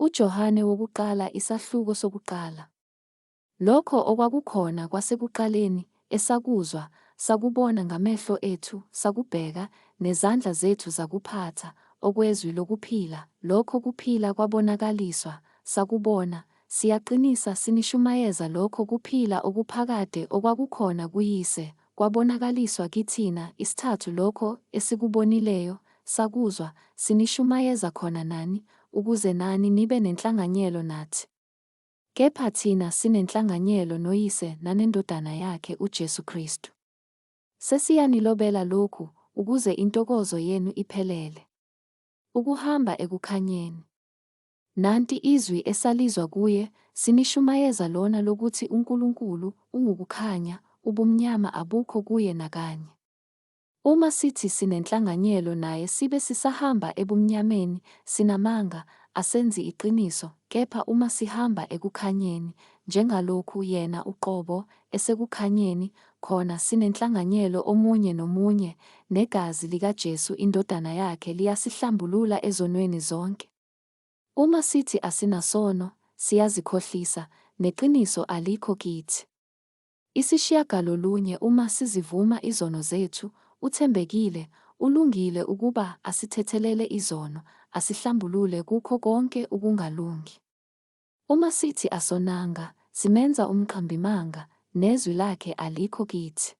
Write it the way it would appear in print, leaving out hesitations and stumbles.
uJohane wokuqala isahluko sokuqala. Lokho okwakukhona kwasekuqaleni, esakuzwa, sakubona ngamehlo ethu, sakubheka, nezandla zethu zakuphatha, okwezwi lokuphila, lokho kuphila kwabonakaliswa, sakubona, siyaqinisa sinishumayeza lokho kuphila okuphakade okwakukhona kuYise, kwabonakaliswa kithina, isithathu lokho esikubonileyo, sakuzwa, sinishumayeza khona nani, ukuze nani nibe nenhlanganyelo nathi. Kepha thina sinenhlanganyelo noYise naneNdodana yakhe uJesu Kristu. Sesiyanilobela lokhu, ukuze intokozo yenu iphelele. Ukuhamba ekukhanyeni. Nanti izwi esalizwa kuye, sinishumayeza lona lokuthi uNkulunkulu ungukukhanya, ubumnyama abukho kuye nakanye. Uma sithi sinenhlanganyelo naye sibe sisahamba ebumnyameni, sinamanga, asenzi iqiniso, kepha uma sihamba ekukhanyeni, njengalokhu yena uqobo esekukhanyeni, khona sinenhlanganyelo omunye nomunye, negazi likaJesu iNdodana yakhe liyasihlambulula ezonweni zonke. Uma sithi asinasono, siyazikhohlisa, neqiniso alikho kithi. Isishiyagalolunye uma sizivuma izono zethu, uthembekile, ulungile ukuba asithethelele izono, asihlambulule kukho konke ukungalungi. Uma sithi asonanga, simenza umqambimanga, nezwi lakhe alikho kithi.